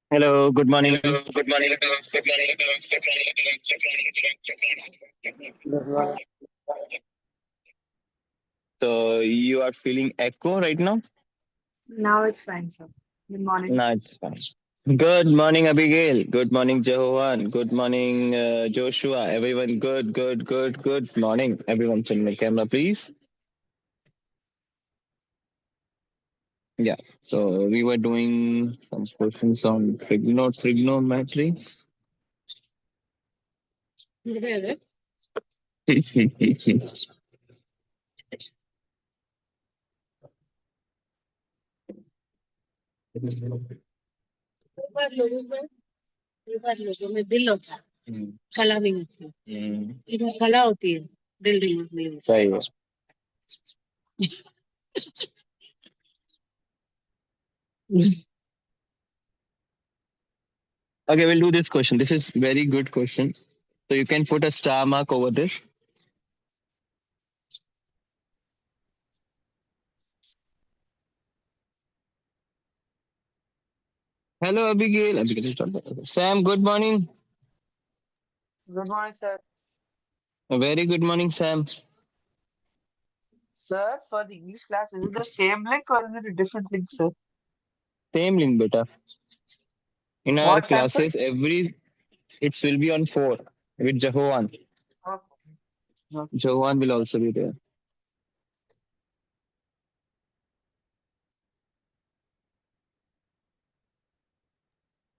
Hello, good morning. Good morning. So you are feeling echo right now? Now it's fine, sir. Good morning. No, it's fine. Good morning, Abigail. Good morning, Jehovan. Good morning, Joshua. Everyone, good morning. Everyone, turn the camera, please. Yeah. So we were doing some questions on trigonometry. दिल होता है कला नहीं होती इसमें कला होती है दिल दिमाग नहीं होता सही है. Okay, we'll do this question. This is very good question. So you can put a star mark over this. Hello, Abigail. Abigail is not there. Sam, good morning. Good morning, sir. A very good morning, Sam. Sir, for the English class, is it the same link or is it a different link, sir? Same link, beta. In our What time, sir? classes, it will be on 4 with Jahovan. Oh, Jahovan will also be there.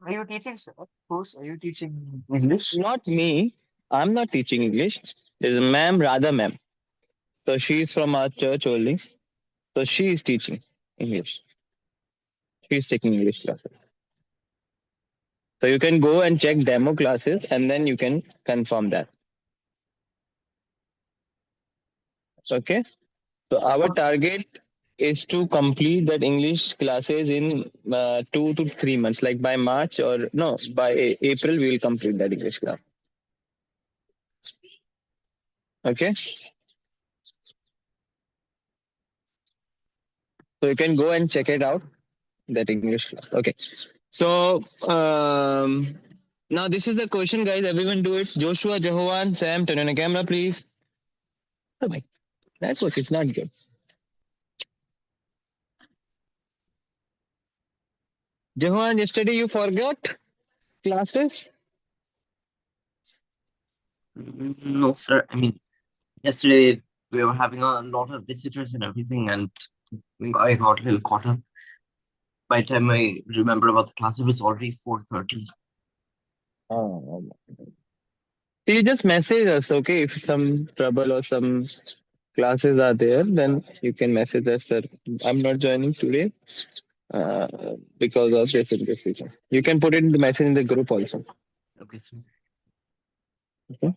are you teaching, sir? Who's are you teaching English? Not me. I'm not teaching English. There's a ma'am, Radha ma'am. So she is from our church only. So she is teaching English. She is taking English classes. So you can go and check demo classes and then you can confirm that. Okay. So our target is to complete that English classes in 2 to 3 months. Like by March or no, by April we will complete that English class. Okay. So you can go and check it out, that English class. Okay. So now this is the question, guys. Everyone do it. Joshua, Jehovan, Sam, turn on the camera, please. Oh my, that's what it's not good. Jehovan, yesterday you forgot classes? No, sir. I mean, yesterday we were having a lot of visitors and everything, and I got a little caught up. By the time I remember about the class, it was already 4:30. Oh. So you just message us, okay? If some trouble or some classes are there, then you can message us that I'm not joining today uh, because of this and this reason. You can put it in the message in the group also. Okay, sir. Okay.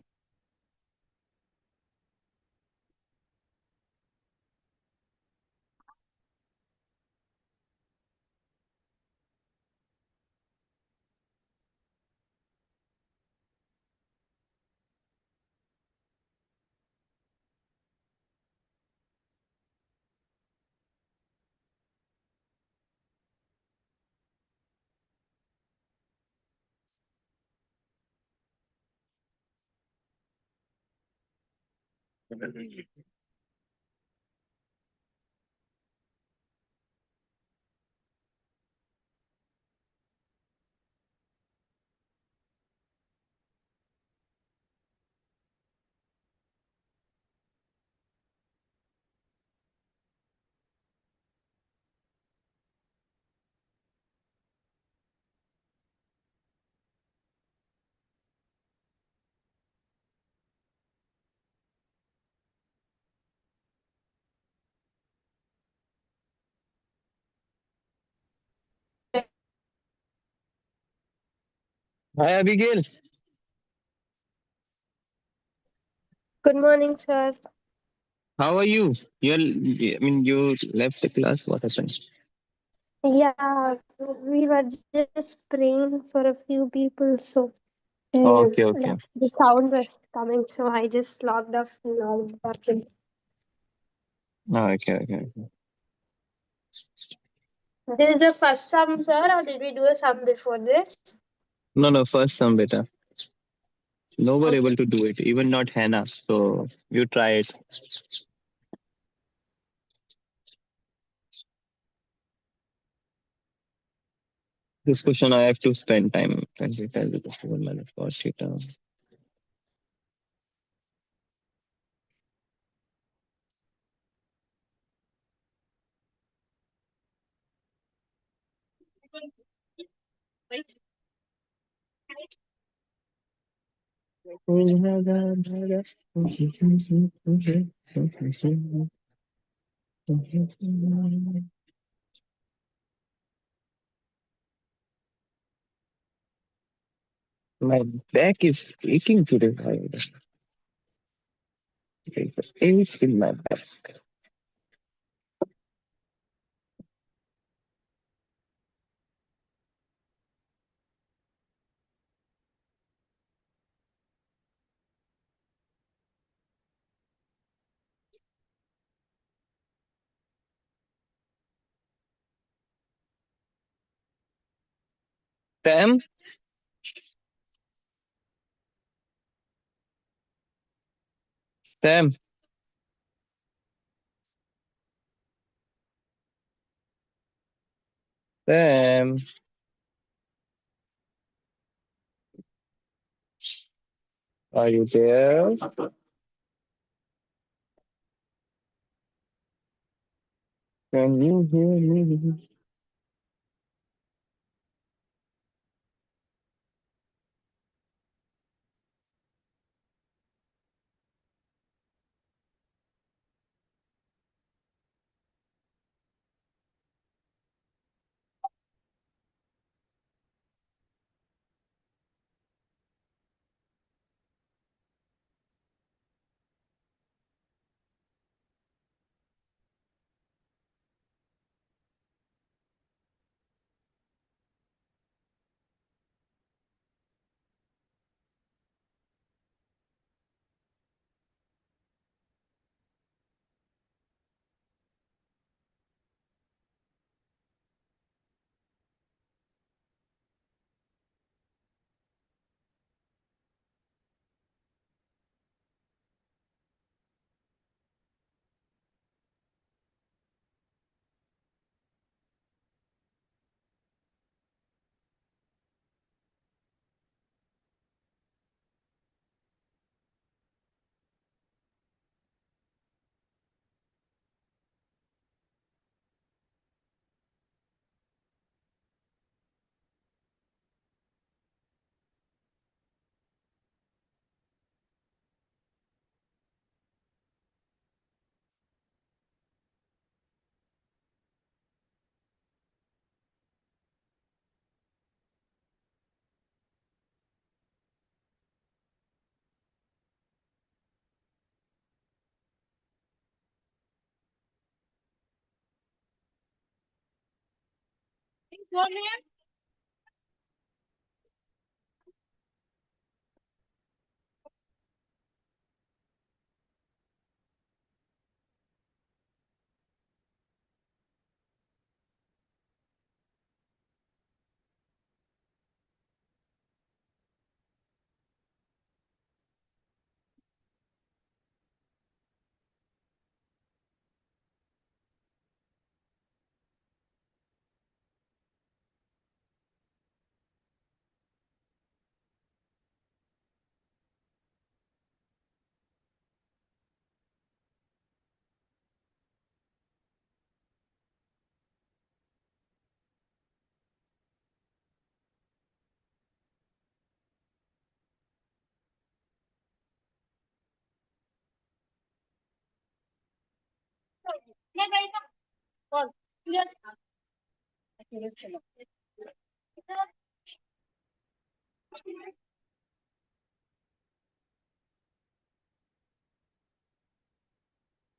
Hi, Abigail. Good morning, sir. How are you? You left the class. What happened? Yeah, we were just praying for a few people, so Okay, okay. The sound was coming, so I just logged off and logged back in. Okay, okay. This is the first sum, sir, or did we do a sum before this? No, first some beta. No were Okay. able to do it, even not Hannah. So you try it. This question I have to spend time. 25 to 4 minutes for theta. My back is aching today. Ache in my back. Sam? Sam? Sam? Are you there? Can you hear me?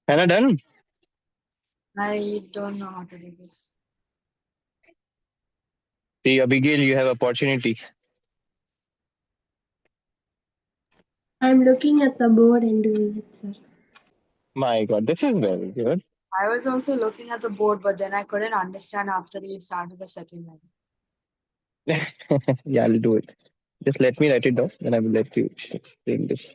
Hannah done? I don't know how to do this. See, Abigail, you have opportunity. I'm looking at the board and doing it, sir. My God, this is very good. I was also looking at the board, but then I couldn't understand after you started the second line. Yeah, I'll do it. Just let me write it down, and I will let you explain this.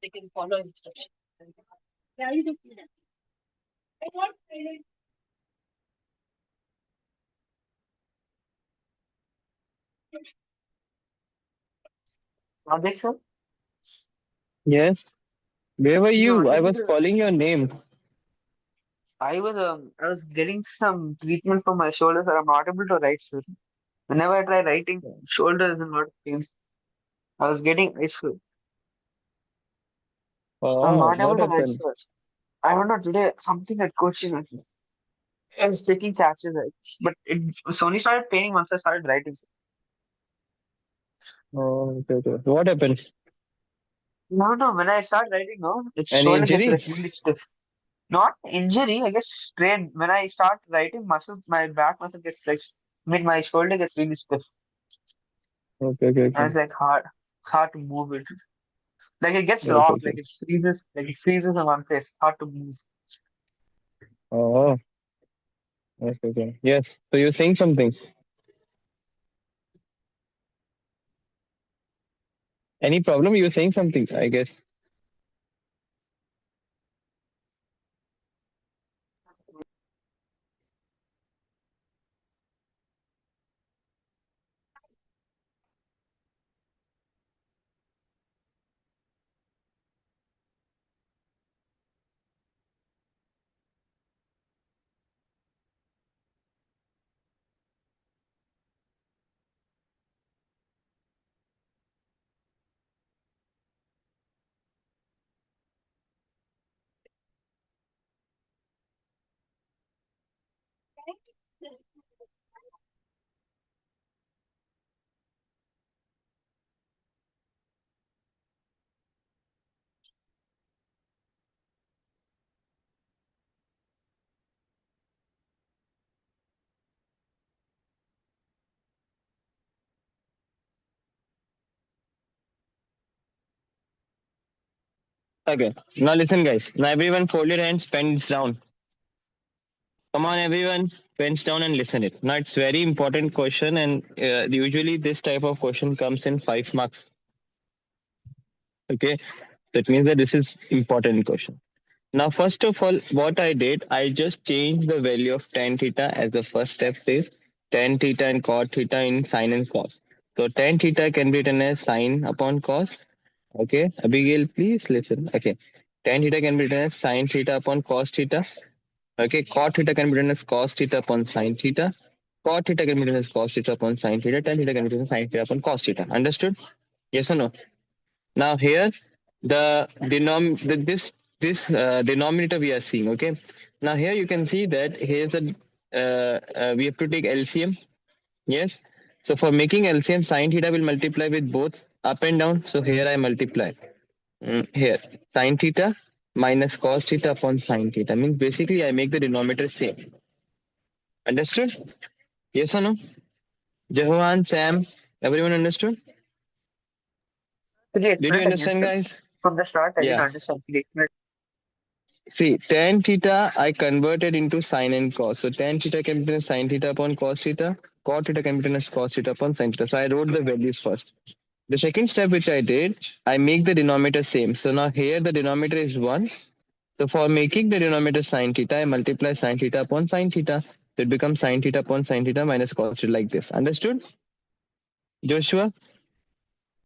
They can follow instructions. Yeah, you do that. I want to Rajesh, sir? Yes. Where were No, you? I actually, was calling your name. I was getting some treatment for my shoulders. I'm not able to write, sir. Whenever I try writing, shoulder is in lot of pain. I was getting issue. I'm Oh, not able what to write, happened? sir. I don't know today something at coaching. I was taking catches, right? But it's only started paining once I started writing, sir. Oh, okay, okay. What happened? No, no. When I start writing, no, its Any shoulder gets injury? like really stiff. Not injury, I guess strain. When I start writing, muscles, my back muscle gets like, my shoulder gets really stiff. Okay, okay, And okay. it's like hard to move it. Like it gets Okay, locked, okay. like it freezes in one place. Hard to move. Oh, okay, okay. Yes. So you're saying something. Any problem? You're saying something, I guess. Okay. Now listen, guys. Now everyone fold your hands, pens down. Come on, everyone. Pens down and listen it. Now it's very important question, and usually this type of question comes in 5 marks. Okay. That means that this is important question. Now, first of all, what I did, I just changed the value of tan theta as the first step says tan theta and cot theta in sine and cos. So tan theta can be written as sine upon cos. Okay, Abigail, please listen. Okay, tan theta can be written as sine theta upon cos theta. Okay, cot theta can be written as cos theta upon sine theta. Cot theta can be written as cos theta upon sine theta. Tan theta can be written as sine theta upon cos theta. Understood? Yes or no? Now here this denominator we are seeing. Okay. Now here you can see that here's a we have to take LCM. Yes. So for making LCM, sine theta will multiply with both up and down. So here I multiply here sine theta minus cos theta upon sine theta means basically I make the denominator same. Understood? Yes or no? Jahan, Sam, everyone understood? Could you Did you explain it again, understand, sir? guys? From the start, I didn't Yeah. understand. Could you explain it? See, tan theta I converted into sine and cos. So tan theta can be written as sine theta upon cos theta. Cot theta can be written as cos theta upon sine theta. So I wrote the values first. The second step which I did, I make the denominator same. So now here the denominator is 1. So for making the denominator sine theta, I multiply sine theta upon sine theta. So it becomes sine theta upon sine theta minus cos theta like this. Understood? Joshua,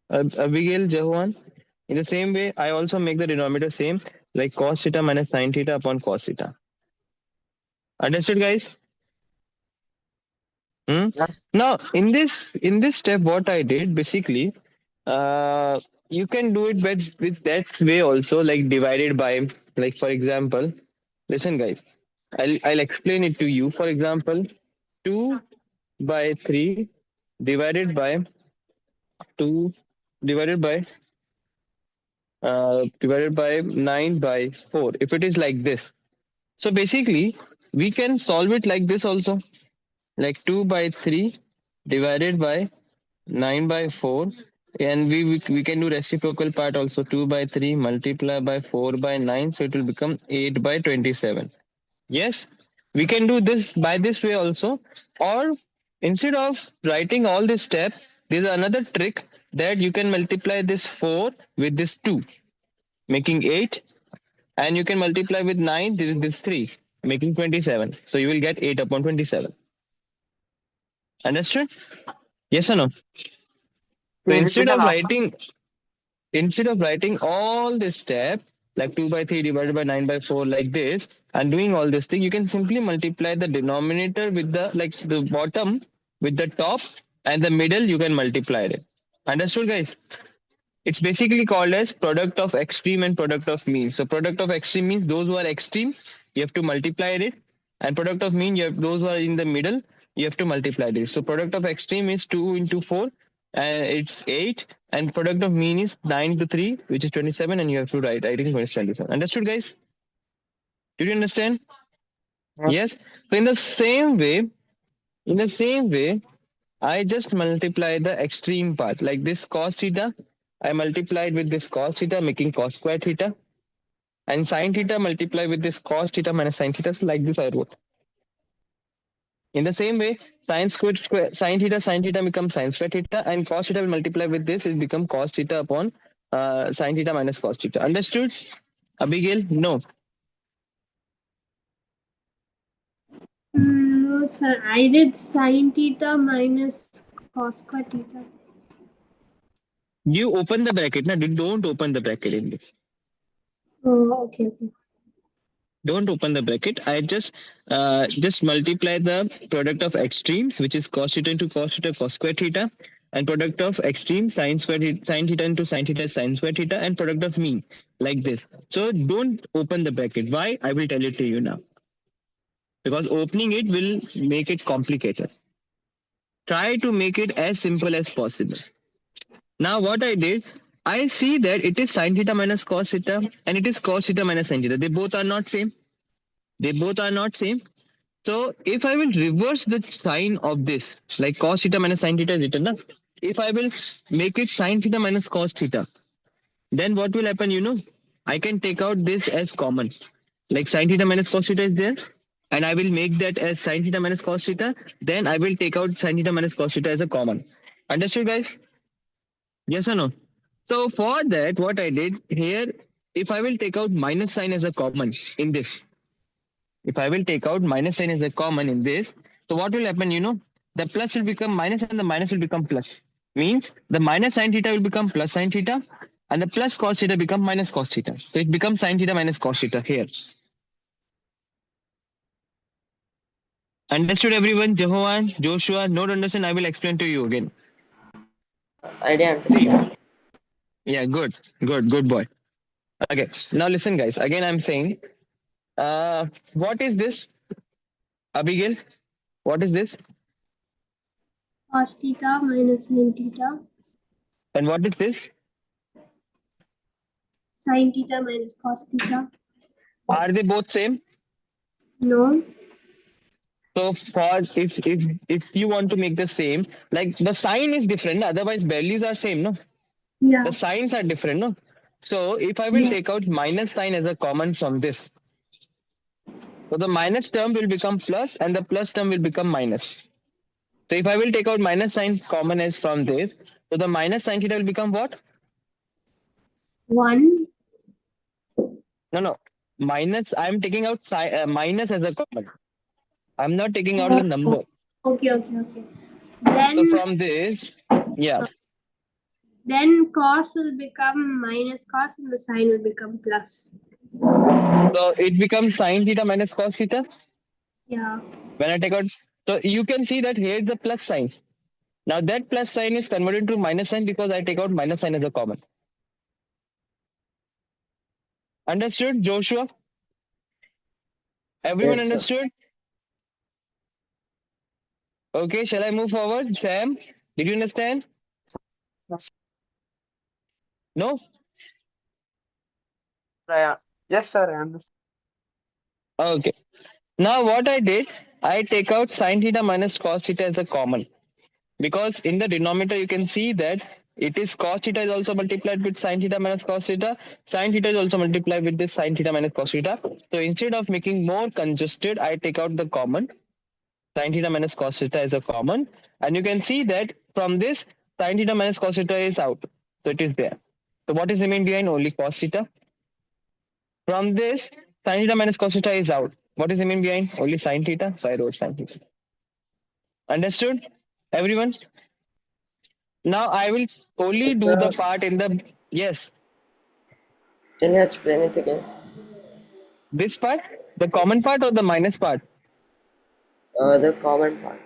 Abigail, Jahuan. In the same way, I also make the denominator same like cos theta minus sine theta upon cos theta. Understood, guys? Hmm? Yes. Now, in this step, what I did basically, You can do it with that way also, like divided by, like for example, listen guys, I'll explain it to you. For example, 2 by 3 divided by 2 divided by 9 by 4. If it is like this, so basically we can solve it like this also, like 2 by 3 divided by 9 by 4, and we can do reciprocal part also. 2 by 3 multiply by 4 by 9, so it will become 8 by 27. Yes, we can do this by this way also. Or instead of writing all this step, there's another trick that you can multiply this 4 with this 2, making 8, and you can multiply with 9, this 3, making 27. So you will get 8 upon 27. Understood? Yes or no? So Can you repeat the last one? instead of writing all this step, like 2 by 3 divided by 9 by 4, like this, and doing all this thing, you can simply multiply the denominator with the, like the bottom with the top, and the middle you can multiply it. Understood, guys? It's basically called as product of extreme and product of mean. So product of extreme means those who are extreme, you have to multiply it, and product of mean, you have those who are in the middle, you have to multiply this. So product of extreme is 2 into 4, and it's 8, and product of mean is 9 to 3, which is 27, and you have to write in 27. Understood, guys? Did you understand? Yes. So in the same way, I just multiply the extreme part, like this cos theta. I multiplied with this cos theta, making cos square theta, and sin theta multiply with this cos theta minus sin theta. So like this I wrote. In the same way, sin theta becomes sin square theta, and cos theta will multiply with this, it become cos theta upon sin theta minus cos theta. Understood? Abigail? No. No, sir. I did sine theta minus cos square theta. You open the bracket. No, don't open the bracket in this. Oh, okay. Don't open the bracket. I just multiply the product of extremes, which is cos theta into cos theta cos square theta, and product of extreme sin theta into sin theta sin square theta, and product of mean, like this. So don't open the bracket. Why? I will tell it to you now. Because opening it will make it complicated. Try to make it as simple as possible. Now what I did, I see that it is sin theta minus cos theta, and it is cos theta minus sin theta. They both are not same. They both are not same. So if I will reverse the sign of this, like cos theta minus sin theta is written, na? If I will make it sin theta minus cos theta, then what will happen, I can take out this as common. Like sin theta minus cos theta is there, and I will make that as sin theta minus cos theta. Then I will take out sin theta minus cos theta as a common. Understood, guys? Yes or no? So for that, what I did here, if I will take out minus sign as a common in this, if I will take out minus sign as a common in this, so what will happen, the plus will become minus and the minus will become plus. Means the minus sin theta will become plus sin theta, and the plus cos theta become minus cos theta. So it becomes sin theta minus cos theta here. Understood, everyone? Jehovan, Joshua, not understand, I will explain to you again. I didn't understand. Yeah, good boy. Okay, now listen, guys. Again, I'm saying, what is this, Abigail? What is this? Cos theta minus sin theta. And what is this? Sin theta minus cos theta. Are they both same? No. So for if you want to make the same, like the sign is different, otherwise values are same, no? Yeah. The signs are different, no? So if I will Yeah. take out minus sign as a common from this, so the minus term will become plus and the plus term will become minus. So if I will take out minus sign common as from this, so the minus sign theta will become what? 1. No. Minus, I am taking out minus as a common. I'm not taking out the number. Okay. So Then from this, yeah. then cos will become minus cos and the sine will become plus. So it becomes sin theta minus cos theta. Yeah. When I take out, so you can see that here is the plus sign. Now that plus sign is converted to minus sign because I take out minus sign as a common. Understood, Joshua? Everyone Yes, sir. understood? Okay, shall I move forward? Sam, did you understand? No? Yes, sir. I understand. Okay. Now what I did, I take out sine theta minus cos theta as a common. Because in the denominator you can see that it is cos theta is also multiplied with sine theta minus cos theta. Sine theta is also multiplied with this sine theta minus cos theta. So instead of making more congested, I take out the common. Sine theta minus cos theta is a common. And you can see that from this, sine theta minus cos theta is out. So it is there. So what is remain behind? Only cos theta. From this, sine theta minus cos theta is out. What is remain behind? Only sine theta. So I wrote sine theta. Understood? Everyone? Now I will only Yes, do the sir. part in the yes. Can you explain it again? This part, the common part or the minus part? The common part.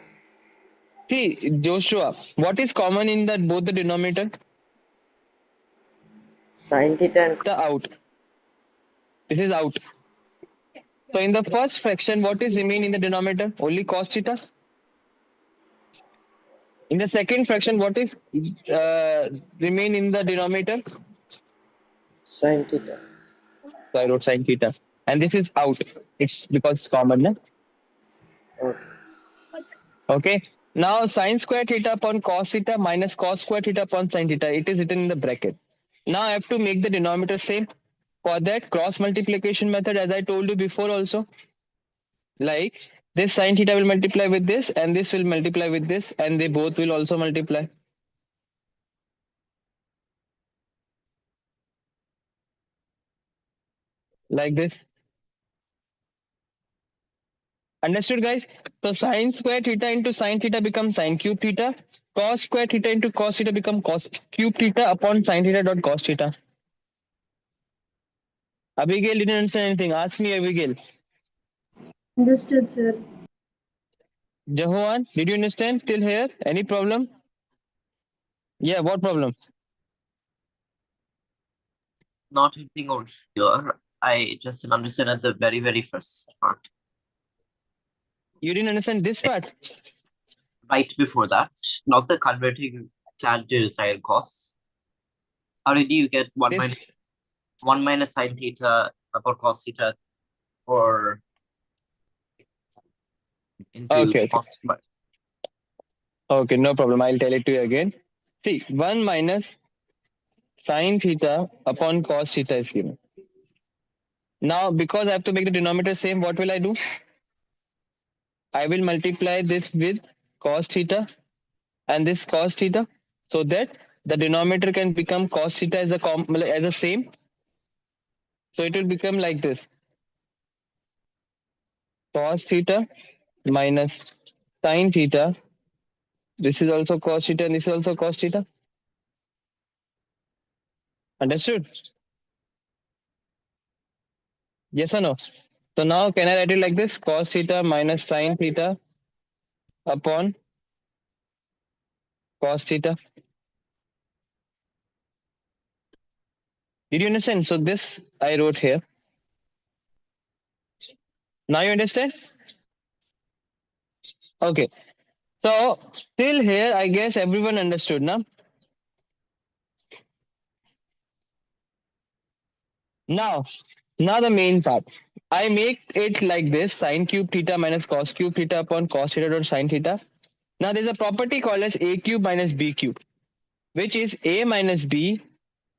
See, Joshua, what is common in that both the denominator? Sin theta and The out. This is out. So in the first fraction, what is remain in the denominator? Only cos theta. In the second fraction, what is remain in the denominator? sin theta. So I wrote sine theta. And this is out. It's because it's common. No? Okay. Okay. Now sine square theta upon cos theta minus cos square theta upon sine theta. It is written in the bracket. Now I have to make the denominator same. For that, cross multiplication method, as I told you before also, like this sine theta will multiply with this and this will multiply with this and they both will also multiply. Like this. Understood, guys? So sine square theta into sine theta becomes sine cube theta. Cos square theta into cos theta become cos cube theta upon sine theta dot cos theta. Abigail didn't understand anything. Ask me, Abigail. Understood, sir. Jehoan, did you understand till here? Any problem? Yeah, what problem? Not anything over here. I just didn't understand at the very, very first part. You didn't understand this part? Right before that, not the converting tan to sine cos. How did you get This 1 minus sine theta upon cos theta or into okay. cos? Okay, no problem. I'll tell it to you again. See, 1 minus sine theta upon cos theta is given. Now, because I have to make the denominator same, what will I do? I will multiply this with cos theta and this cos theta so that the denominator can become cos theta as a same. So it will become like this. Cos theta minus sine theta. This is also cos theta and this is also cos theta. Understood? Yes or no? So now can I write it like this? Cos theta minus sine theta upon cos theta. Did you understand? So this I wrote here. Now you understand? Okay. So till here, I guess everyone understood now. Now, now the main part. I make it like this: sine cube theta minus cos cube theta upon cos theta dot sine theta. Now there's a property called as a cube minus b cube, which is a minus b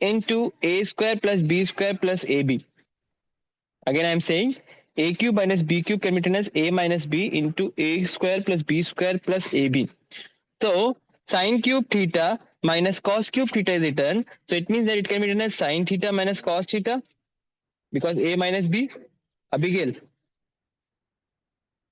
into a square plus b square plus ab. Again, I'm saying a cube minus b cube can be written as a minus b into a square plus b square plus ab. So sine cube theta minus cos cube theta is written. So it means that it can be written as sine theta minus cos theta because a minus b. Abigail.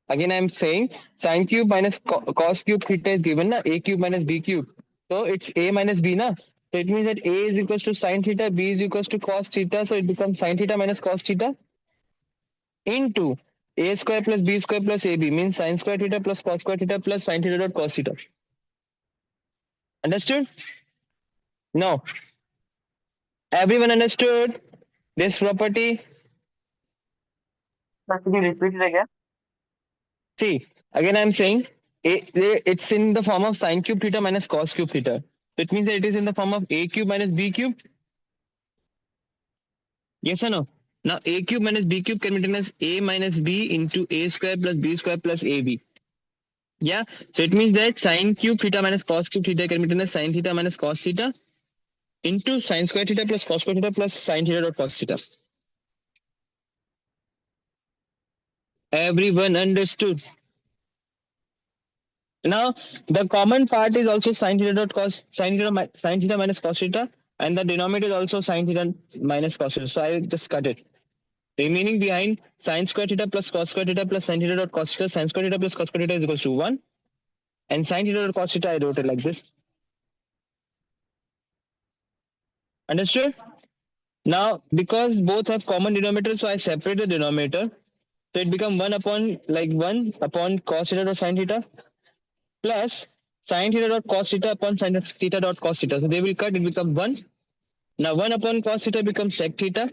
Again, I'm saying sine cube minus cos cube theta is given na a cube minus b cube. So it's a minus b na. So it means that a is equals to sine theta, b is equals to cos theta. So it becomes sine theta minus cos theta into a square plus b square plus ab means sine square theta plus cos square theta plus sine theta dot cos theta. Understood? No. Everyone understood this property? Can you repeat it again? See, again I'm saying it's in the form of sine cube theta minus cos cube theta. So it means that it is in the form of a cube minus b cube. Yes or no? Now a cube minus b cube can be written as a minus b into a square plus b square plus ab. Yeah. So it means that sine cube theta minus cos cube theta can be written as sine theta minus cos theta into sine square theta plus cos square theta plus sine theta dot cos theta. Everyone understood? Now the common part is also sine theta dot cos sine theta minus cos theta, and the denominator is also sine theta minus cos theta. So I just cut it. Remaining behind sine square theta plus cos square theta plus sine theta dot cos theta. Sine square theta plus cos square theta is equals to 1, and sine theta dot cos theta I wrote it like this. Understood? Now because both have common denominator, so I separate the denominator. So it becomes 1 upon 1 upon cos theta dot sine theta plus sine theta dot cos theta upon sine theta dot cos theta. So they will cut, it becomes 1. Now 1 upon cos theta becomes sec theta.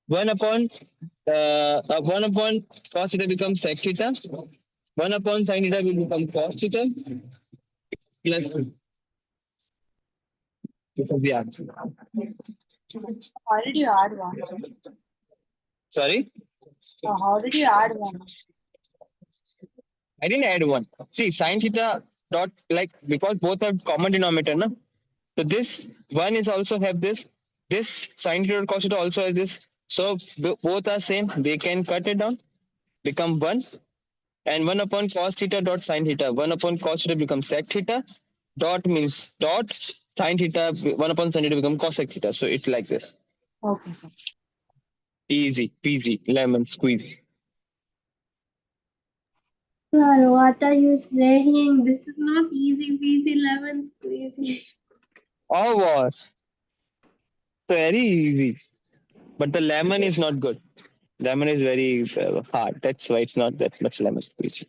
1 upon cos theta becomes sec theta. 1 upon sine theta will become cos theta plus this is the answer. How did you add one? Sorry? How did you add one? I didn't add 1. See, sine theta dot, like, because both have common denominator, na? So this 1 is also have this. This sine theta dot cos theta also has this. So both are same. They can cut it down, become 1. And 1 upon cos theta dot sine theta. 1 upon cos theta becomes sec theta. Dot means dot. Sine theta, 1 upon sine theta becomes cosec theta. So it's like this. Okay, sir. Easy peasy, lemon squeezy. Sir, what are you saying? This is not easy peasy lemon squeezy. Or what? Very easy. But the lemon is not good. Lemon is very hard. That's why it's not that much lemon squeezy.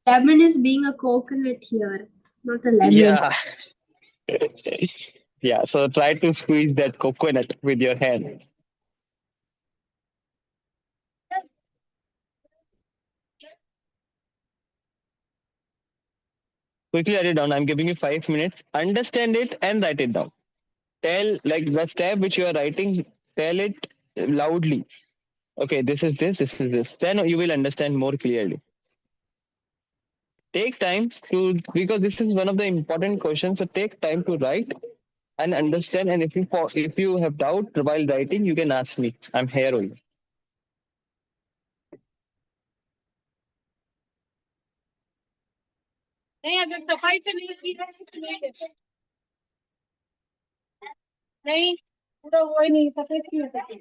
Lemon is being a coconut here, not a lemon. Yeah. Yeah. So try to squeeze that coconut with your hand. Quickly write it down. I'm giving you 5 minutes. Understand it and write it down. Tell, like, the step which you are writing, tell it loudly. Okay, this is this is this. Then you will understand more clearly. Take time to, because this is one of the important questions. So take time to write and understand. And if you have doubt while writing, you can ask me. I'm here only. नहीं अगर सफाई से नहीं की है तो नहीं देते नहीं पूरा वो ही नहीं सफेद की होता है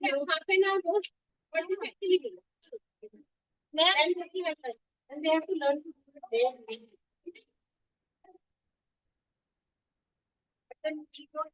वहाँ पे ना वो बड़ी factory and they have to learn to do it there. But then we don't.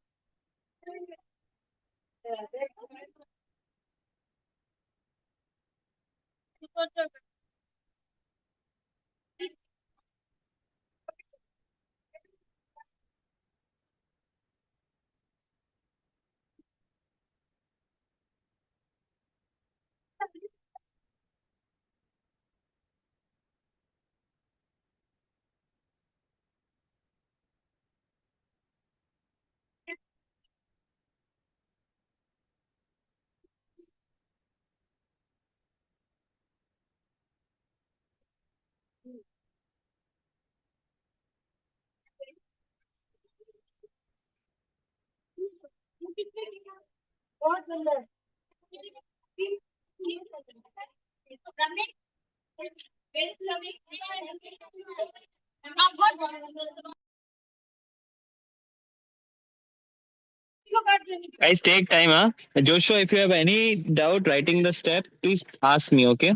Guys, take time, huh? Joshua, if you have any doubt writing the step, please ask me, okay?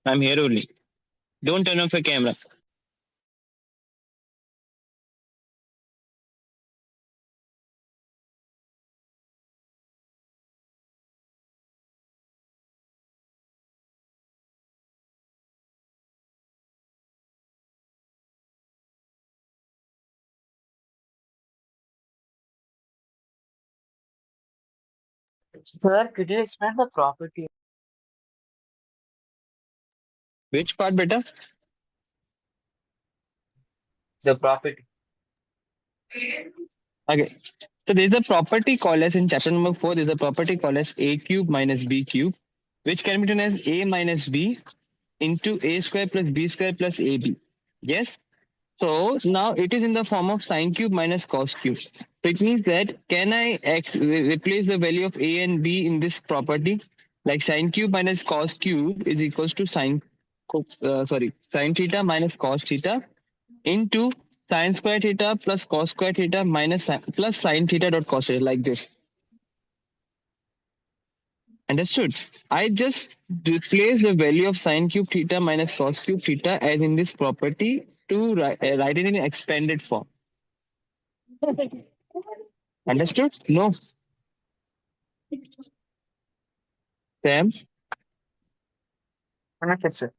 I'm here only. Don't turn off your camera. Sir, could you explain the property? Which part, beta? The property. Okay. So there's a property called as in chapter number 4, there's a property called as a cube minus b cube, which can be written as a minus b into a square plus b square plus ab. Yes? So now it is in the form of sine cube minus cos cube. So it means that can I replace the value of a and b in this property? Like sine cube minus cos cube is equals to sine theta minus cos theta into sine square theta plus cos square theta minus plus sine theta dot cos theta, like this. Understood? I just replace the value of sine cube theta minus cos cube theta as in this property to write it in expanded form. Understood? No. Sam? Okay, sir.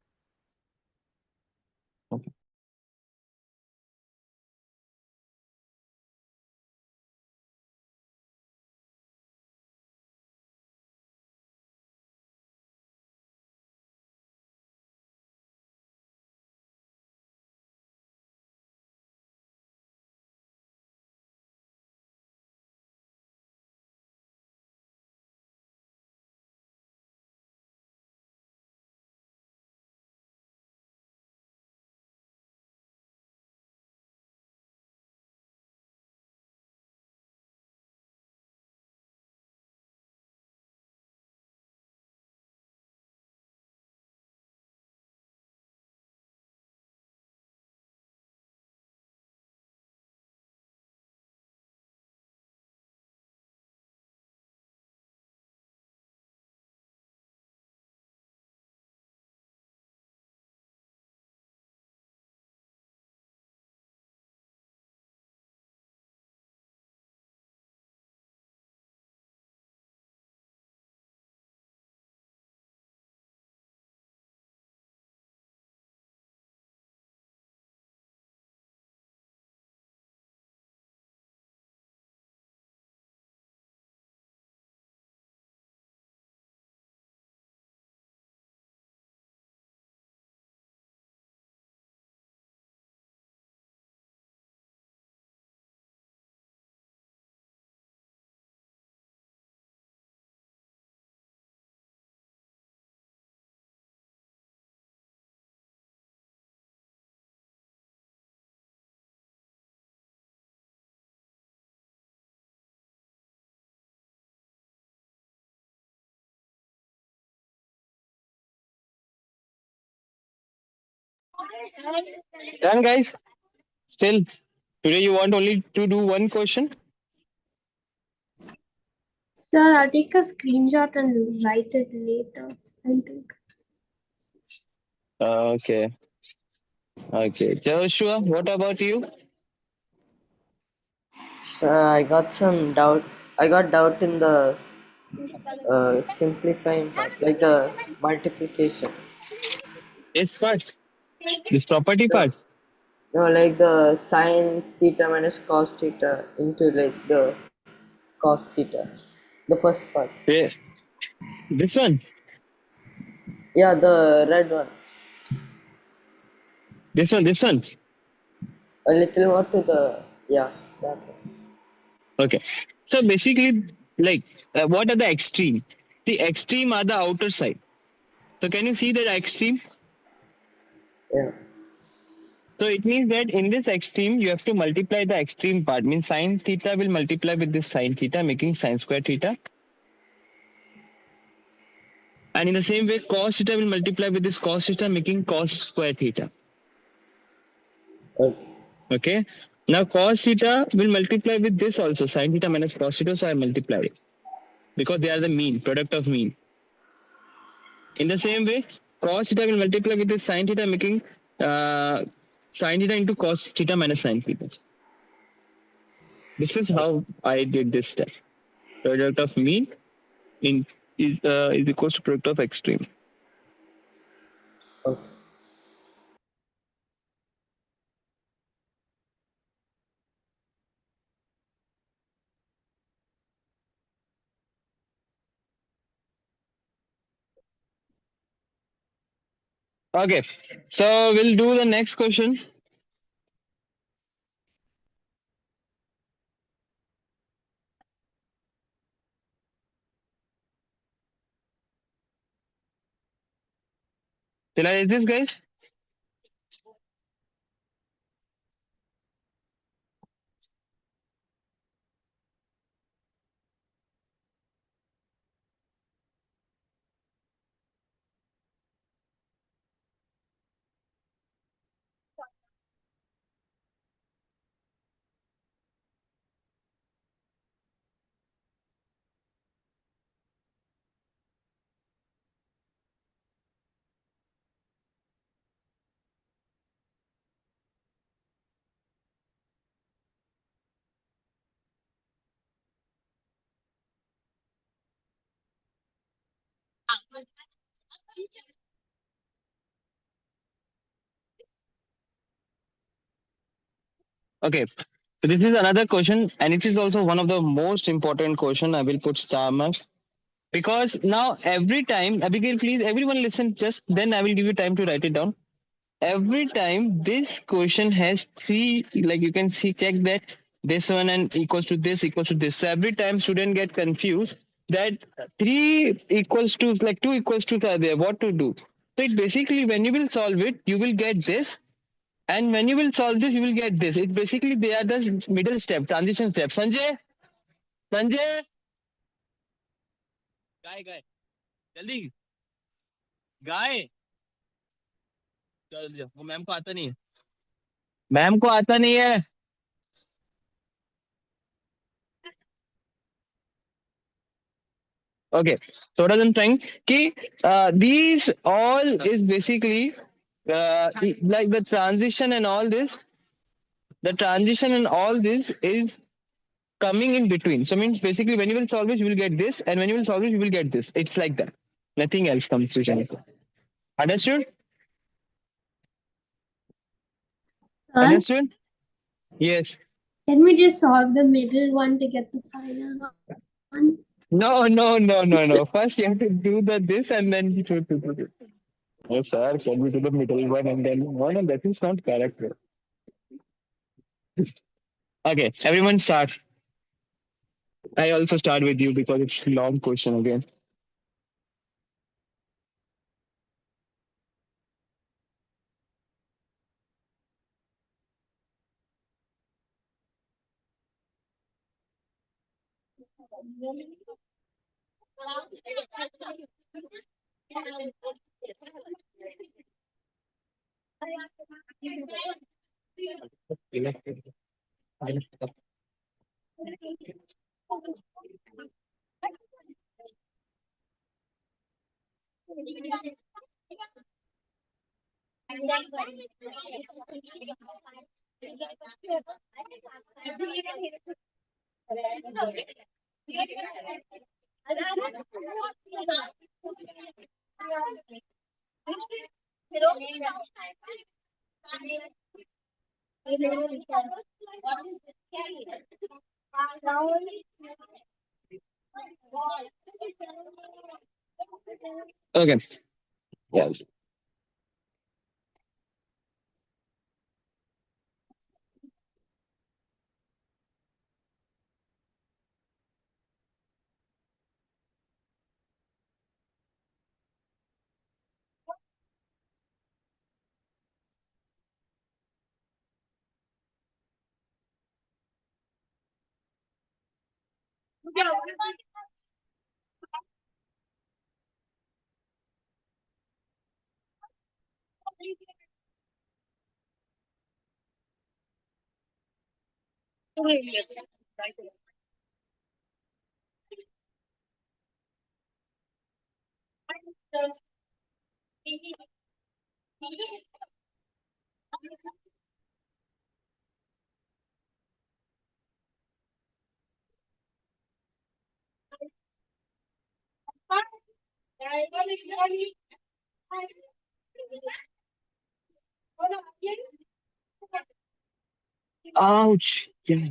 Done, guys? Still, today you want only to do one question? Sir, I'll take a screenshot and write it later, I think. Okay. Okay. Joshua, what about you? Sir, I got some doubt. I got doubt in the simplifying part, like the multiplication. This part. This property The, part. no, like the sine theta minus cos theta into like the cos theta. The first part. Yeah. This one. Yeah, the red one. This one. This one. A little more to the, yeah, that one. Okay. So basically, like, what are the extreme? The extreme are the outer side. So can you see that extreme? Yeah. So it means that in this extreme, you have to multiply the extreme part. Means sine theta will multiply with this sine theta, making sine square theta. And in the same way, cos theta will multiply with this cos theta, making cos square theta. Okay. Okay. Now cos theta will multiply with this also, sin theta minus cos theta, so I multiply it. Because they are the mean, product of mean. In the same way, cos theta will multiply with this sin theta, making sin theta into cos theta minus sin theta. This is how I did this step. Product of mean is equals to product of extreme. Okay. Okay, so we'll do the next question. Shall I raise this, guys? Okay, so this is another question, and it is also one of the most important question. I will put star marks because now every time, Abigail, please, everyone listen. Just then I will give you time to write it down. Every time this question has three, like you can see, check that this one and equals to this. So every time student get confused that three equals to like two equals to are there. What to do? So it basically when you will solve it, you will get this. And when you will solve this, you will get this. It basically they are the middle step, transition step. Sanjay, guy, जल्दी गाय चल वो ma'am को आता नहीं है ma'am को आता नहीं है Okay, so what I'm saying कि these all is basically like the transition and all this. The transition and all this is coming in between. So means basically when you will solve it, you will get this, and when you will solve it, you will get this. It's like that. Nothing else comes between. Understood? Sir, Understood? Yes. can we just solve the middle one to get the final one? No. First you have to do the this and then you have to do this. Yes, sir. Can we do the middle one and then no, that is not correct. Okay, everyone start. I also start with you because it's a long question again. Okay. Yeah. Ouch. Yeah.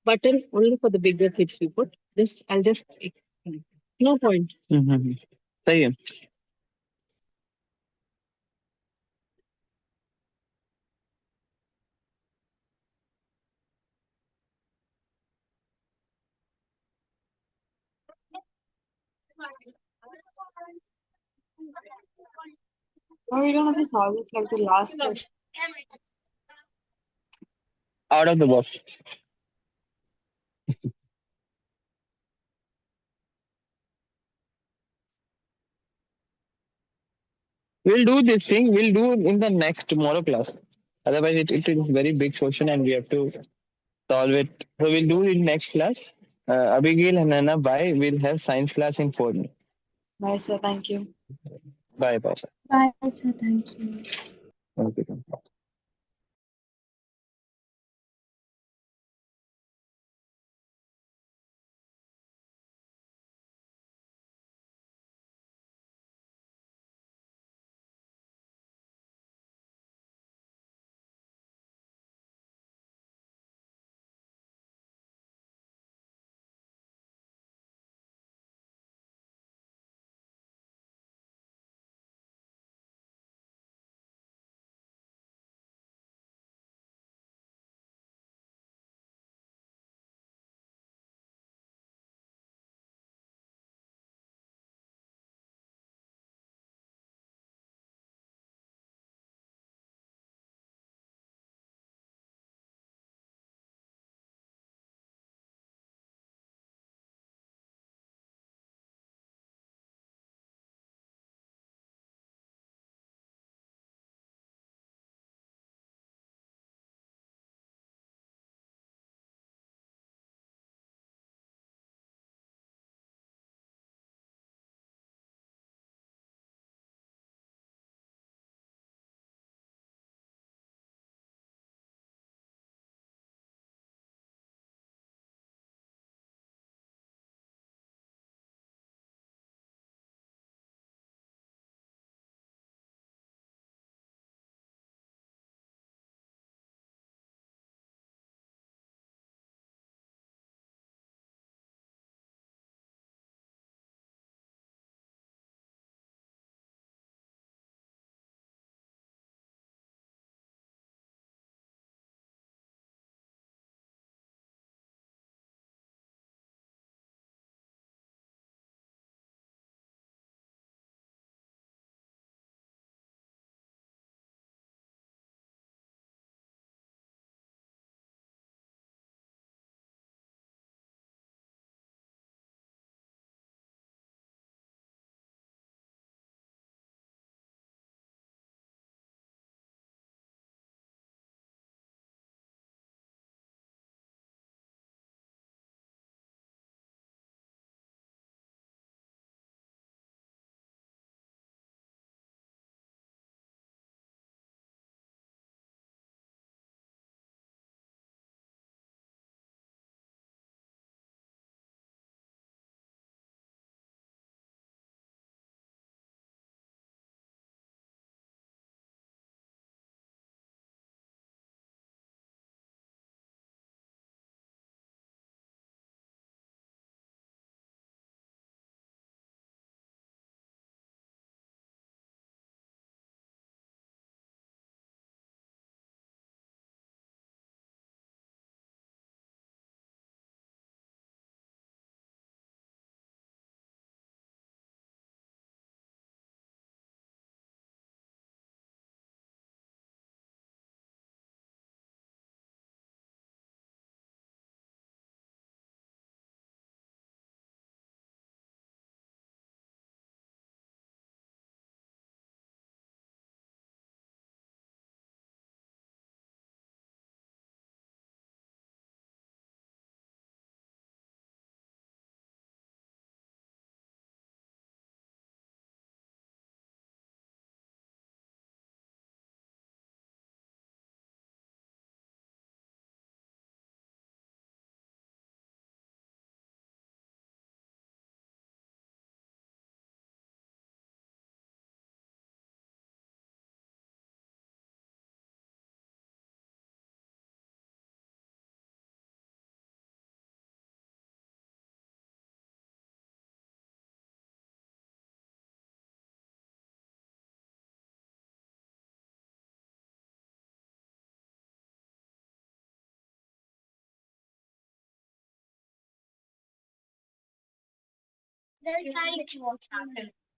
Button only for the bigger kids we put. This I'll just no point. Mm-hmm. सही है. No, you don't have to solve this like the last question. Out of the box. We'll do this thing. We'll do in the next tomorrow class. Otherwise, it is very big question and we have to solve it. So we'll do it next class. Abigail and Anna, bye. We'll have science class in 4 minutes. Bye, sir. Thank you. Bye, bye. Bye, sir. Thank you. Okay.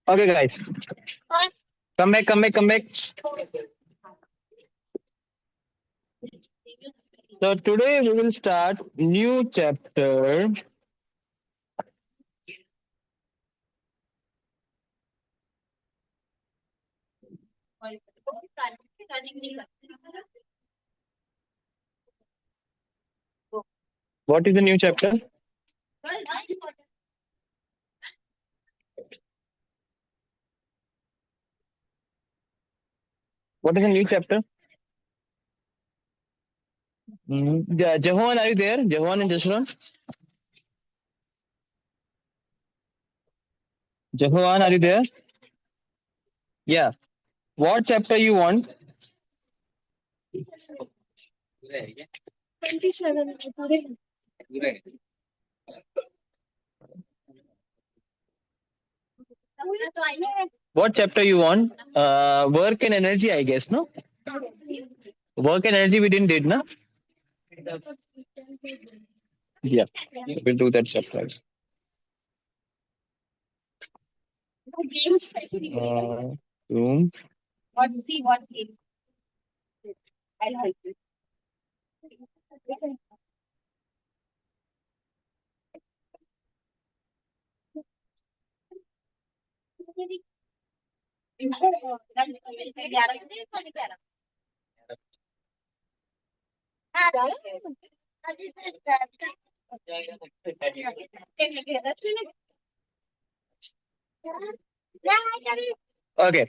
Okay, guys. Come back, come back, come back. So today we will start new chapter. What is the new chapter? What is the new chapter? Jahan, are you there? Jahan and Jashran? Jahan, are you there? Yeah. What chapter you want? 27. What chapter you want? Work and energy, I guess, no? Work and energy we didn't did, no? Yeah. We'll do that chapter. Room. Okay.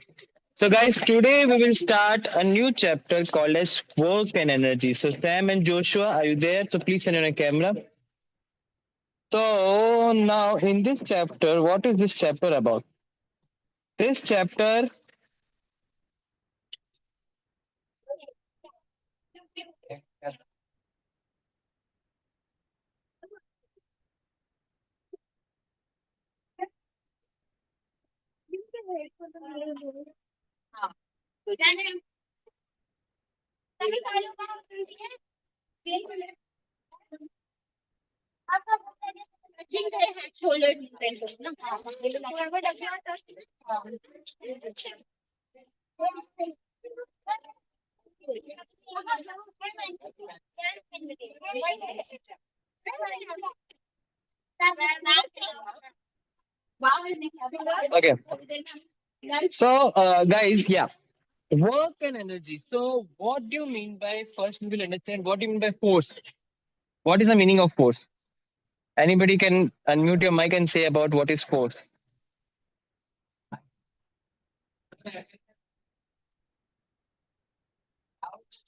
So guys, today we will start a new chapter called as work and energy. So Sam and Joshua, are you there? So please turn on your camera. So now in this chapter, what is this chapter about? This chapter okay. So guys, yeah. Work and energy. So what do you mean by first we will understand what do you mean by force? What is the meaning of force? Anybody can unmute your mic and say about what is force.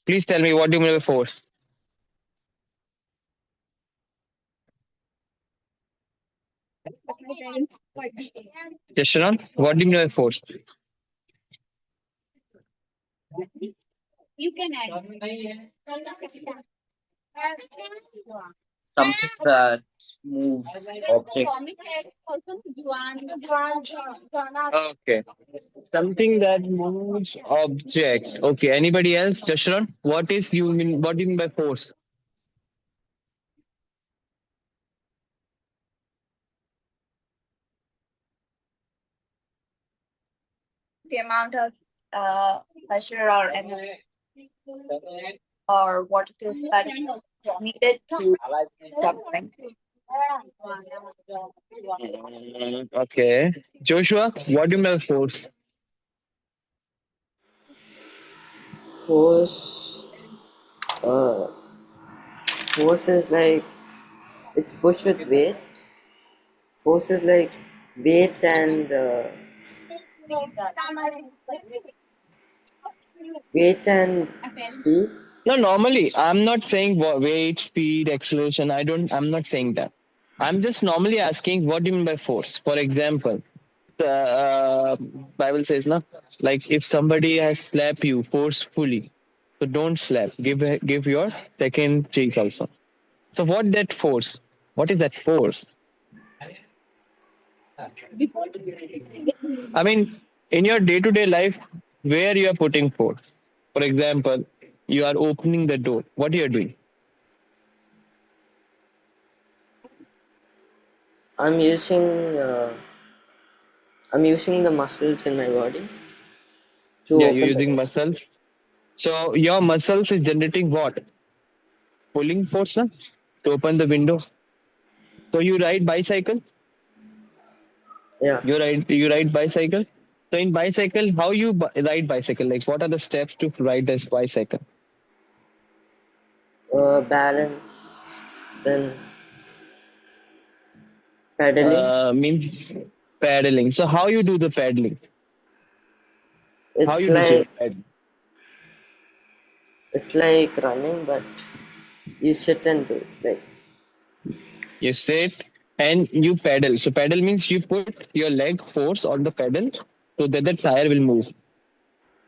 Please tell me what do you mean by force? Yashran, what do you mean by force? Something that moves objects. Okay. Something that moves object. Okay. Anybody else? Yashran, what is you mean? What do you mean by force? The amount of pressure or energy or what it is that is needed to something. Okay. Joshua, what do you mean by force? Force, uh, force is like it's pushed with weight. Force is like weight and speed. No, normally I'm not saying weight, speed, acceleration. I'm not saying that. I'm just normally asking what do you mean by force? For example, the Bible says, no, like if somebody has slapped you forcefully, so don't slap. Give your second cheek also. So what that force? What is that force? I mean, in your day-to-day life, where you are putting force. For example, you are opening the door. What you are doing? I'm using I'm using the muscles in my body to Yeah, you're open the using door. muscles. So your muscles is generating what? Pulling force, na? To open the window. So you ride bicycle. Yeah. You ride bicycle. So in bicycle, how you ride bicycle? Like what are the steps to ride this bicycle? Balance, then pedaling. Means paddling. So how you do the paddling? How It's you do the like paddling? it's like running, but you sit and do it. Like You sit and you pedal. So pedal means you put your leg force on the pedal so that the tire will move.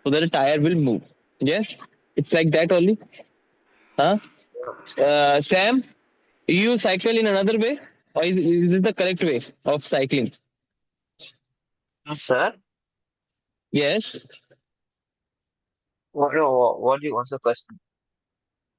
So that the tire will move. Yes, it's like that only. Huh? Sam, you cycle in another way, or is it the correct way of cycling? Sir, Yes, what do you what's the question?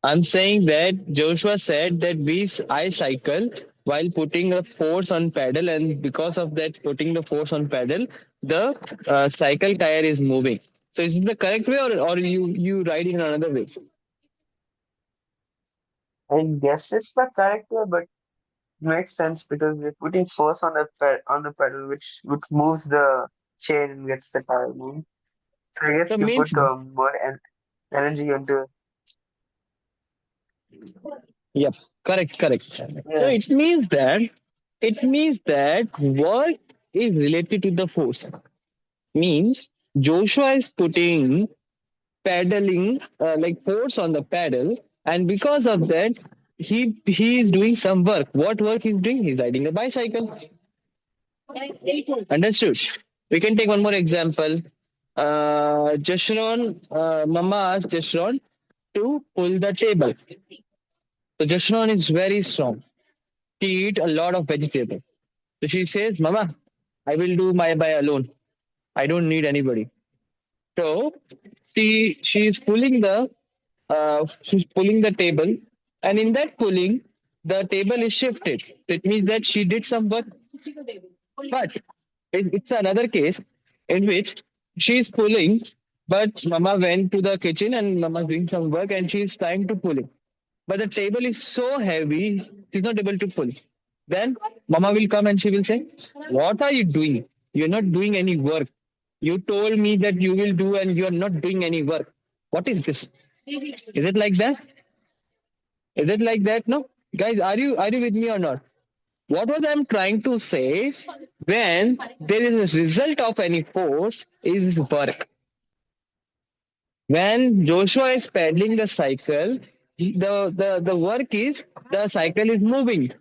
I'm saying that Joshua said that I cycle while putting a force on pedal, and because of that, putting the force on pedal, the cycle tire is moving. So is it the correct way, or you ride in another way? I guess it's the correct way, but makes sense because we're putting force on on the pedal, which moves the chain and gets the tire moving. So I guess So you means put more energy into. yep, correct. So Yeah. it means that work is related to the force. Means Joshua is putting pedaling like force on the pedal, and because of that, he is doing some work. What work he's doing? He's riding a bicycle. Understood? We can take one more example. Jashron, Mama asked Jashron to pull the table. So Jashron is very strong. She eat a lot of vegetable. So she says, Mama, I will do my by alone. I don't need anybody. So she is pulling the table, and in that pulling, the table is shifted. It means that she did some work. But it's another case in which she's pulling, but Mama went to the kitchen and Mama doing some work and she's trying to pull it. But the table is so heavy, she's not able to pull. Then Mama will come and she will say, what are you doing? You're not doing any work. You told me that you will do and you're not doing any work. What is this? Is it like that? Is it like that? No? Guys, are you with me or not? What was I'm trying to say? When there is a result of any force is work. When Joshua is pedaling the cycle, the work is the cycle is moving.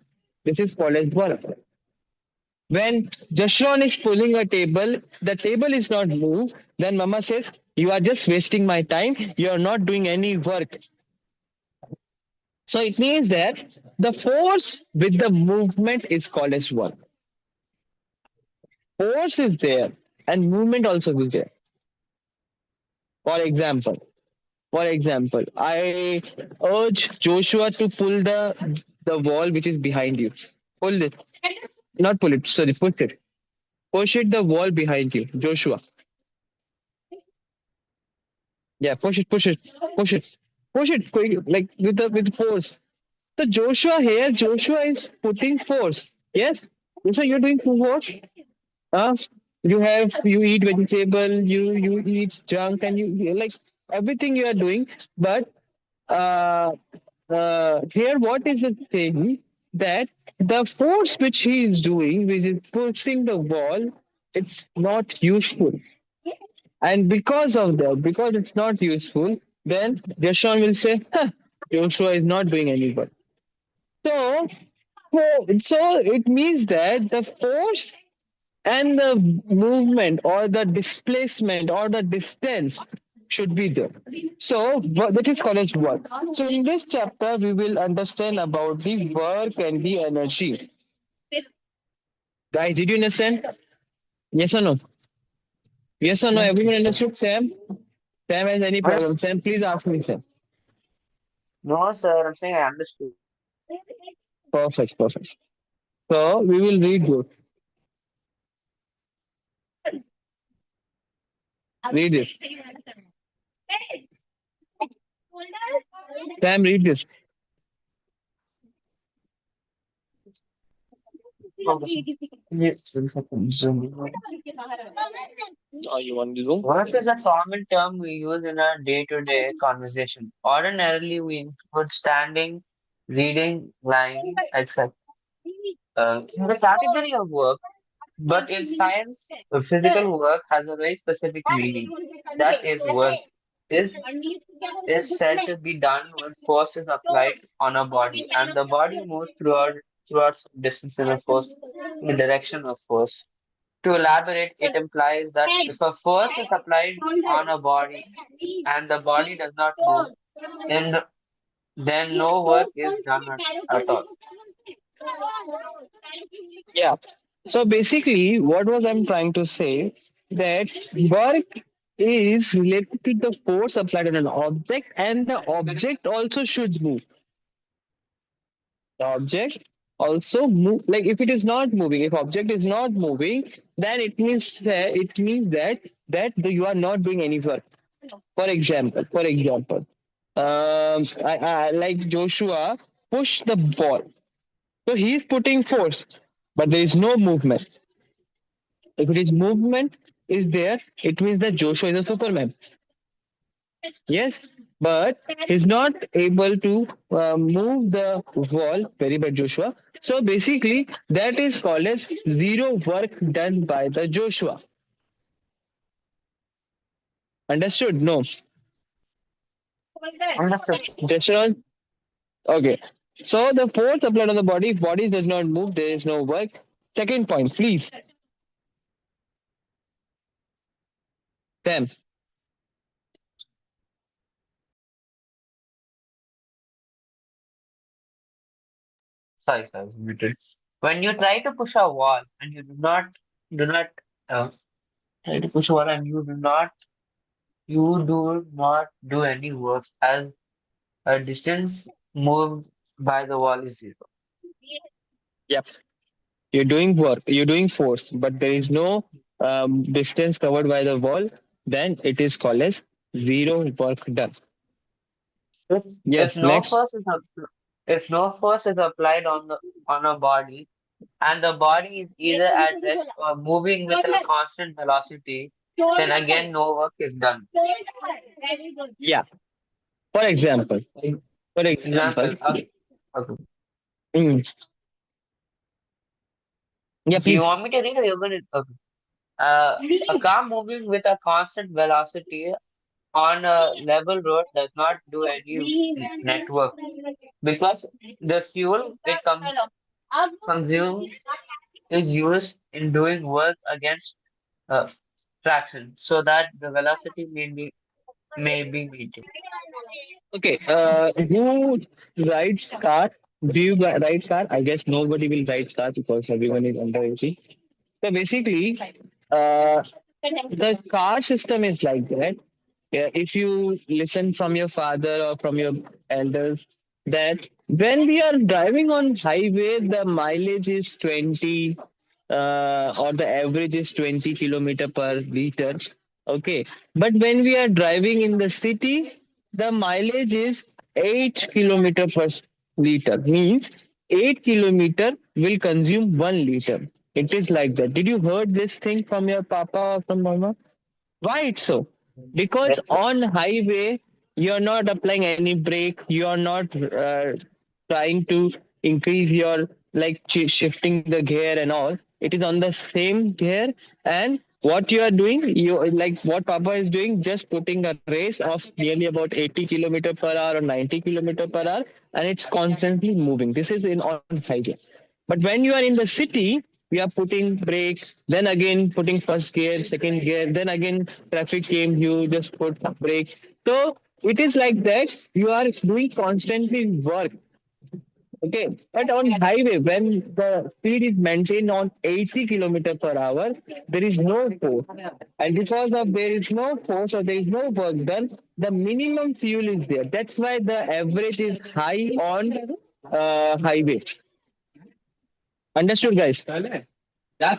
This is called as work. When Jashron is pulling a table, the table is not moved. Then Mama says, "You are just wasting my time. You are not doing any work." So it means that the force with the movement is called as work. Force is there, and movement also is there. For example, I urge Joshua to pull the wall which is behind you. Pull it, not pull it. Sorry, push it. Push it the wall behind you, Joshua. Yeah, push it quick, like with force. So Joshua is putting force. Yes, Joshua, you're doing force. Uh, you eat vegetable, you eat junk, and like everything you are doing. But uh, here, what is the thing that the force which he is doing, which is pushing the wall, it's not useful. And because of that, because it's not useful, then Joshua will say, huh, Joshua is not doing any work. So, so it means that the force and the movement or the displacement or the distance should be there. So that is called as work. So in this chapter, we will understand about the work and the energy. Guys, did you understand? Yes or no? Yes or no? Yes, Everyone sir. understood, Sam? Sam has any problem? Yes. Sam, please ask me, Sam. No, sir. I'm saying I understood. Perfect. So we will read both. Read this. Sam, read this. Yes, zoom. You want to zoom? Work is a common term we use in our day-to-day conversation. Ordinarily, we include standing, reading, lying, etc. In the category of work, but in science, physical work has a very specific meaning. That is, work is is said to be done when force is applied on a body, and the body moves throughout some distance in a force in the direction of force. To elaborate, it implies that if a force is applied on a body and the body does not move, then then no work is done at all. Yeah. So basically, what was I'm trying to say that work is related to the force applied on an object, and the object also should move. The object also move. Like if it is not moving, if object is not moving, then it means that you are not doing any work. For example, like Joshua push the ball. So he is putting force, but there is no movement. If it is movement is there, it means that Joshua is a Superman. Yes, but he's not able to move the wall. Very bad, Joshua. So basically, that is called as zero work done by the Joshua. Understood? No. Understood. Joshua. Okay. So the force applied on the body, if body does not move, there is no work. Second point, please. Sam. Sorry, muted. When you try to push a wall and you do not uh, try to push a wall and you do not do any work as a distance moved by the wall is zero. Yep. You're doing work, you're doing force, but there is no distance covered by the wall, then it is called as zero work done. If if Yes, no next. force is if no force is applied on a body and the body is either at rest or moving with a constant velocity, then again no work is done. Yeah. For example, for example, Example. Okay. mm, yeah, Do you please. want me to read or you're going to? Okay. A car moving with a constant velocity on a level road does not do any network because the fuel consumes is used in doing work against uh, traction so that the velocity may be maintained. Okay, who rides car? Do you ride car? I guess nobody will ride car because everyone is under 18. So basically, uh, the car system is like that. Yeah, if you listen from your father or from your elders, that when we are driving on highway, the mileage is 20, or the average is 20 kilometer per liter. Okay, but when we are driving in the city, the mileage is 8 kilometer per liter. Means 8 kilometer will consume 1 liter. It is like that. Did you heard this thing from your papa or from mama? Why it's so? Because That's it. on highway, you're not applying any brake. You're not trying to increase your like shifting the gear and all. It is on the same gear. And what you are doing, you like what Papa is doing, just putting a race of nearly about 80 kilometer per hour or 90 kilometer per hour, and it's constantly moving. This is in on highway. But when you are in the city, we are putting brakes, then again putting first gear, second gear, then again traffic came, you just put brakes. So it is like that. You are doing constantly work. Okay, but on highway, when the speed is maintained on 80 kilometer per hour, there is no force. And because of there is no force or there is no work done, the minimum fuel is there. That's why the average is high on highway. Understood, guys?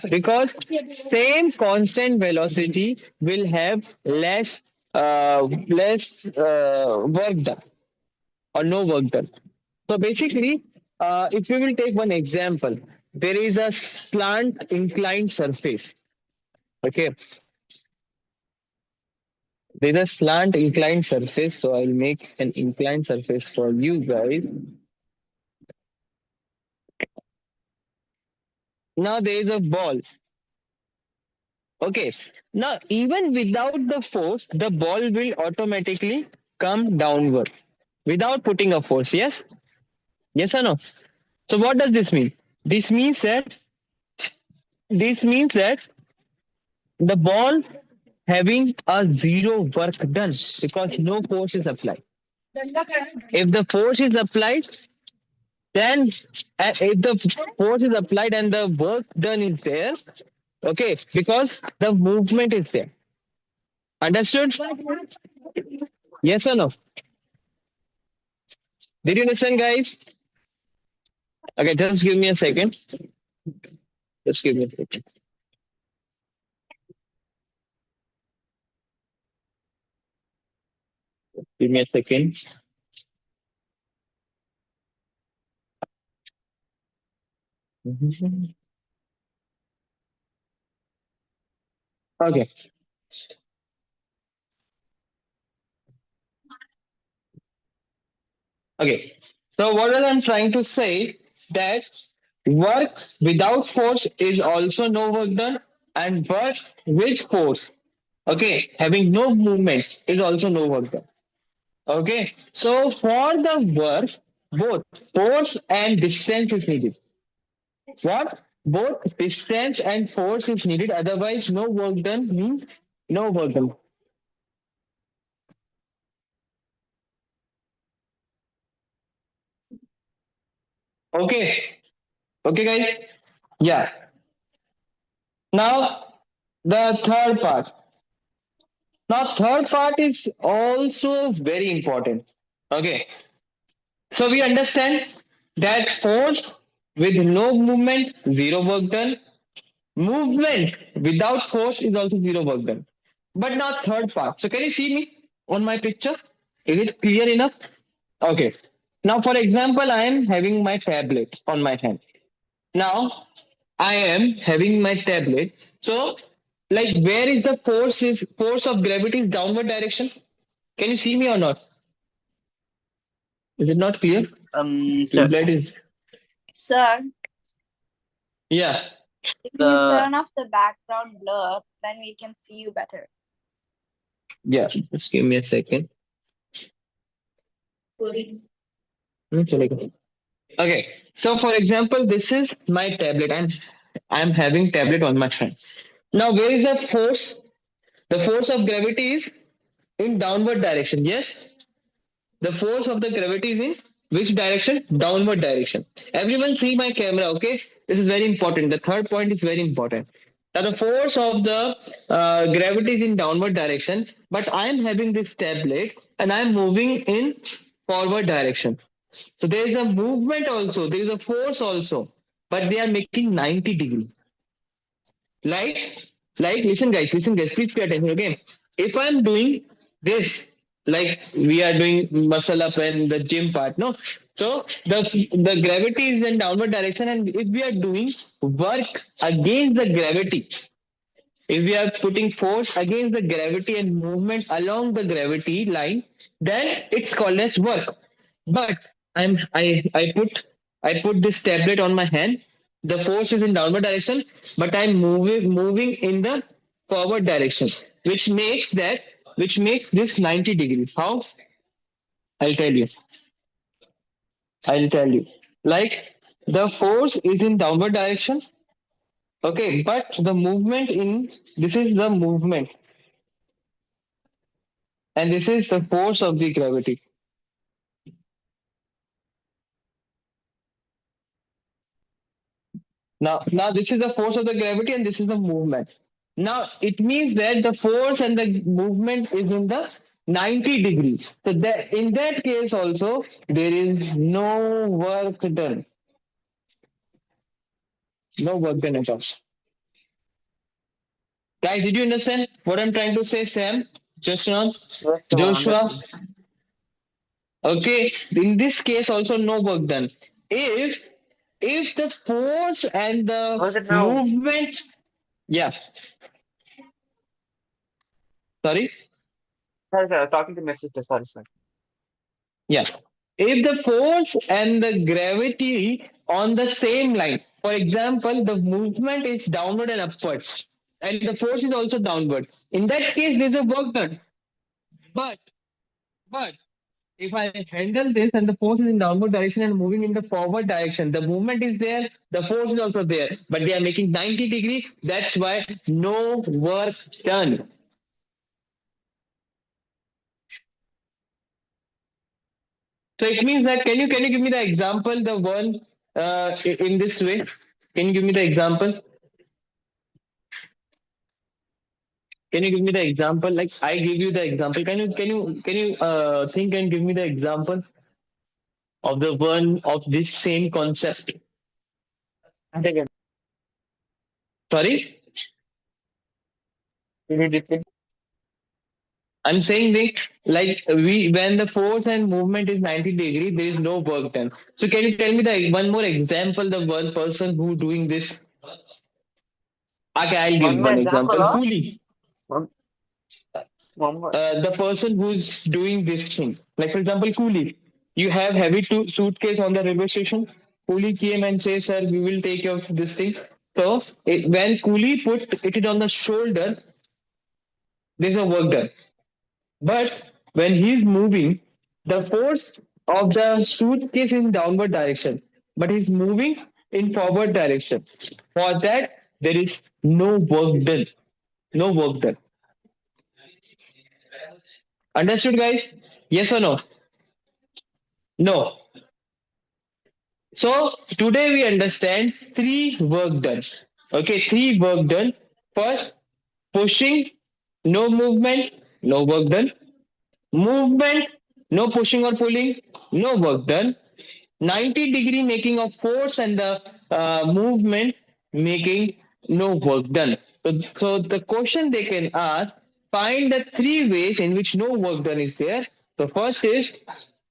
Because same constant velocity will have less work done or no work done. So basically, if we will take one example, there is a slant inclined surface. Okay, there's a slant inclined surface. So I'll make an inclined surface for you guys. Now there is a ball. Okay. Now even without the force, the ball will automatically come downward without putting a force. Yes. Yes or no? So what does this mean? This means that this means that the ball having a zero work done because no force is applied. If the force is applied, then if the force is applied and the work done is there, okay, because the movement is there. Understood? Yes or no? Did you listen, guys? Okay, just give me a second. Just give me a second. Give me a second. Okay. Okay. So what was I'm trying to say that work without force is also no work done, and work with force, okay, having no movement is also no work done. Okay. So for the work, both force and distance is needed. What? Both distance and force is needed. Otherwise, no work done means no work done. Okay. Okay, guys. Yeah. Now the third part. Now, third part is also very important. Okay, so we understand that force with no movement, zero work done. Movement without force is also zero work done. But now, third part. So, can you see me on my picture? Is it clear enough? Okay. Now, for example, I am having my tablet on my hand. Now, I am having my tablet. So, like, where is the force? Is force of gravity is downward direction? Can you see me or not? Is it not clear? Sir, That is, Sir, yeah, if you the turn off the background blur, then we can see you better. yeah. Just give me a second. Okay. So, for example, this is my tablet, and I'm having tablet on my hand. Now, where is the force? The force of gravity is in downward direction. Yes. The force of the gravity is in which direction? Downward direction. Everyone see my camera, okay? This is very important. The third point is very important. Now the force of the gravity is in downward direction, but I am having this tablet and I am moving in forward direction. So there is a movement also, there is a force also, but they are making 90 degrees. Like, listen guys, please pay attention, okay? If I'm doing this, like we are doing muscle up and the gym part, no? So the gravity is in downward direction, and if we are doing work against the gravity, if we are putting force against the gravity and movement along the gravity line, then it's called as work. But I put this tablet on my hand. The force is in downward direction, but I'm moving in the forward direction, which makes this 90 degrees. How? I'll tell you. I'll tell you. Like the force is in downward direction. Okay, but the movement in this is the movement, and this is the force of the gravity. Now this is the force of the gravity, and this is the movement. Now it means that the force and the movement is in the 90 degrees. So that in that case also there is no work done. No work done at all. Guys, did you understand what I'm trying to say, Sam? Just now? Yes, sir, Joshua? understood. Okay, in this case also no work done. If the force and the Was it now? movement, yeah, sorry, Sorry, sir, talking to my sister. Sorry, sir. yeah, if the force and the gravity on the same line, for example, the movement is downward and upwards, and the force is also downward. In that case, there's a work done. But but if I handle this and the force is in downward direction and moving in the forward direction, the movement is there, the force is also there, but they are making 90 degrees. That's why no work done. So it means that can you give me the example, the one in this way? Can you give me the example? Can you give me the example? Like I give you the example. Can you think and give me the example of the one of this same concept? And again, Sorry? will you repeat? I'm saying like we when the force and movement is 90 degree, there is no work done. So can you tell me the one more example, the one person who doing this? Okay, I'll One give more one example, example. huh? Coolie, One, one more. the person who's doing this thing. Like for example, Coolie, you have heavy suitcase on the railway station. Coolie came and say, "Sir, we will take care of this thing." So when Coolie put it on the shoulder, there's no work done. But when he's moving, the force of the suitcase is in downward direction, but he's moving in forward direction. For that, there is no work done. No work done. Understood, guys? Yes or no? No. So today we understand three work done. Okay, three work done. First, pushing, no movement, no work done. Movement, no pushing or pulling, no work done. 90-degree making of force and the movement making no work done. So the question they can ask, find the three ways in which no work done is there. So first is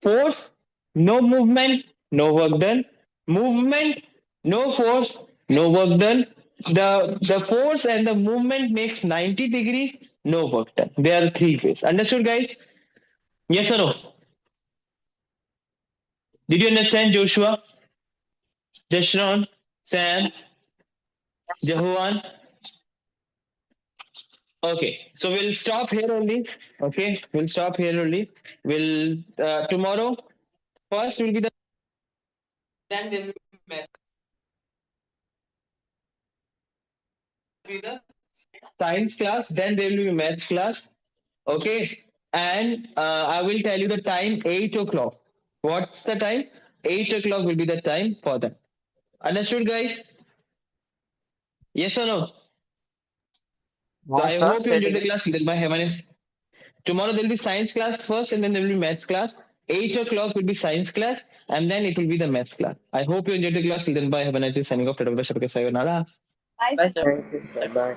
force, no movement, no work done. Movement, no force, no work done. The force and the movement makes 90 degrees, no work done. There are three ways. Understood, guys? Yes or no? Did you understand, Joshua? Jashron, Sam, Yes, sir. Jahuan? Okay, so we'll stop here only. Okay, we'll stop here only. We'll tomorrow first will be the then there will be the science class, then there will be maths class. Okay, and I will tell you the time 8 o'clock. What's the time? 8 o'clock will be the time for that. Understood, guys? Yes or no? So No, I sir. hope you Say it enjoyed the again. class. By heaven. Tomorrow there will be science class first, and then there will be maths class. 8 o'clock will be science class, and then it will be the maths class. I hope you enjoyed the class. Till then, bye. Have a nice day. Signing off. Sayonara. Bye, Bye, sir. sir. Thank you, sir. Bye.